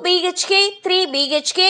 BHK, 3 BHK,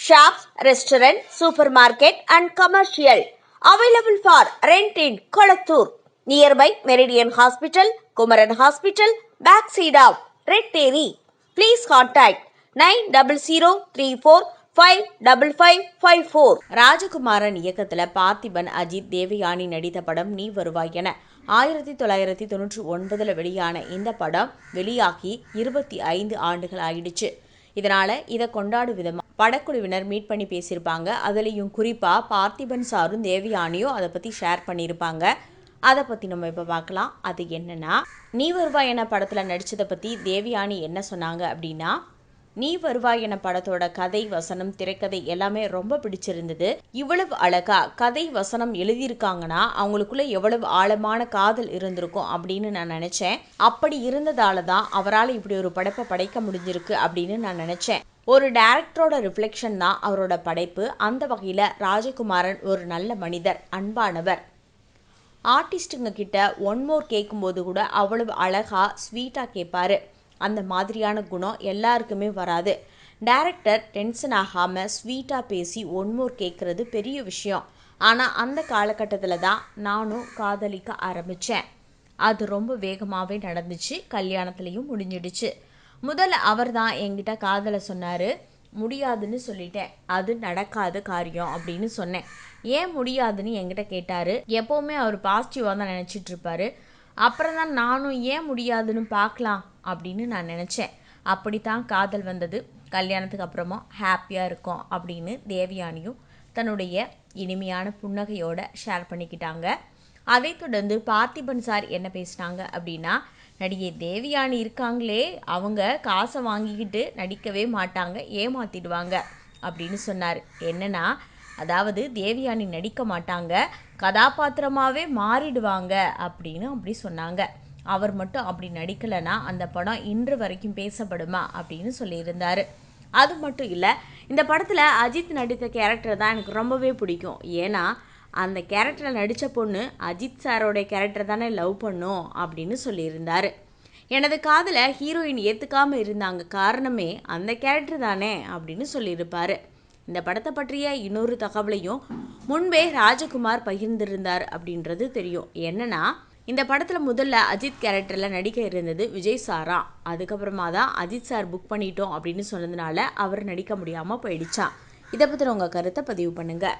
shops, restaurant, supermarket and commercial. Available for rent in Kolattur. Nearby Meridian Hospital, Kumaran Hospital, backside of Red Terry. Please contact 9034555554. ராஜகுமாரன் இயக்கத்தில் பார்த்திபன், அஜித், தேவயானி நடித்த படம் நீ வருவாய் என 1999 வெளியான இந்த படம் வெளியாகி 25 ஆண்டுகள் ஆயிடுச்சு. இதனால இதை கொண்டாடும் விதமாக படக்குழுவினர் மீட் பண்ணி பேசியிருப்பாங்க. அதுலேயும் குறிப்பாக பார்த்திபன் சாரும் தேவயானியும் அதை பற்றி ஷேர் பண்ணியிருப்பாங்க. அதை பற்றி நம்ம இப்போ பார்க்கலாம். அது என்னன்னா, நீ வருவாய் என படத்தில் நடித்ததை பற்றி தேவயானி என்ன சொன்னாங்க அப்படின்னா, நீ வருவாய் என படத்தோட கதை, வசனம், திரைக்கதை எல்லாமே ரொம்ப பிடிச்சிருந்தது. இவ்வளவு அழகா கதை வசனம் எழுதியிருக்காங்கன்னா அவங்களுக்குள்ள எவ்வளவு ஆழமான காதல் இருந்திருக்கும் அப்படின்னு நான் நினைச்சேன். அப்படி இருந்ததால தான் அவரால் இப்படி ஒரு படைப்பை படைக்க முடிஞ்சிருக்கு அப்படின்னு நான் நினைச்சேன். ஒரு டைரக்டரோட ரிஃப்ளெக்ஷன் தான் அவரோட படைப்பு. அந்த வகையில் ராஜகுமாரன் ஒரு நல்ல மனிதர், அன்பானவர். ஆர்டிஸ்ட்டுங்க கிட்ட ஒன் மோர் கேட்கும்போது கூட அவ்வளவு அழகா ஸ்வீட்டாக கேட்பாரு. அந்த மாதிரியான குணம் எல்லாருக்குமே வராது. டைரக்டர் டென்ஷன் ஆகாமல் ஸ்வீட்டாக பேசி ஒன் மோர் கேட்குறது பெரிய விஷயம். ஆனால் அந்த காலகட்டத்தில் தான் நானும் காதலிக்க ஆரம்பித்தேன். அது ரொம்ப வேகமாகவே நடந்துச்சு. கல்யாணத்துலேயும் முடிஞ்சிடுச்சு. முதல்ல அவர் தான் என்கிட்ட காதலை சொன்னார். முடியாதுன்னு சொல்லிட்டேன். அது நடக்காத காரியம் அப்படின்னு சொன்னேன். ஏன் முடியாதுன்னு என்கிட்ட கேட்டார். எப்போவுமே அவர் பாசிட்டிவாக தான் நினச்சிட்டு இருப்பார். அப்புறம் தான் நானும் ஏன் முடியாதுன்னு பார்க்கலாம் அப்படின்னு நான் நினச்சேன். அப்படித்தான் காதல் வந்தது. கல்யாணத்துக்கு அப்புறமா ஹாப்பியாக இருக்கும் அப்படின்னு தேவயானியும் தன்னுடைய இனிமையான புன்னகையோடு ஷேர் பண்ணிக்கிட்டாங்க. அதை தொடர்ந்து பார்த்திபன் சார் என்ன பேசினாங்க அப்படின்னா, நடிகை தேவயானி இருக்காங்களே, அவங்க காசை வாங்கிக்கிட்டு நடிக்கவே மாட்டாங்க, ஏமாத்திடுவாங்க அப்படின்னு சொன்னார். என்னன்னா, அதாவது தேவயானி நடிக்க மாட்டாங்க, கதாபாத்திரமாகவே மாறிடுவாங்க அப்படின்னு அப்படி சொன்னாங்க. அவர் மட்டும் அப்படி நடிக்கலைன்னா அந்த படம் இன்று வரைக்கும் பேசப்படுமா அப்படின்னு சொல்லியிருந்தார். அது மட்டும் இல்லை, இந்த படத்தில் அஜித் நடித்த கேரக்டர் தான் எனக்கு ரொம்பவே பிடிக்கும். ஏன்னா அந்த கேரக்டரில் நடித்த பொண்ணு அஜித் சாரோடைய கேரக்டர் தானே லவ் பண்ணும் அப்படின்னு சொல்லியிருந்தார். எனது காதலை ஹீரோயின் ஏற்றுக்காமல் இருந்தாங்க, காரணமே அந்த கேரக்டர் தானே அப்படின்னு சொல்லியிருப்பார். இந்த படத்தை பற்றிய இன்னொரு தகவலையும் முன்பே ராஜகுமார் பகிர்ந்திருந்தார் அப்படின்றது தெரியும். என்னன்னா, இந்த படத்தில் முதல்ல அஜித் கேரக்டரில் நடிக்க இருந்தது விஜய் சாரா. அதுக்கப்புறமா தான் அஜித் சார் புக் பண்ணிட்டோம் அப்படின்னு சொன்னதுனால அவர் நடிக்க முடியாமல் போயிடுச்சான். இதை பற்றி உங்கள் கருத்தை பதிவு பண்ணுங்கள்.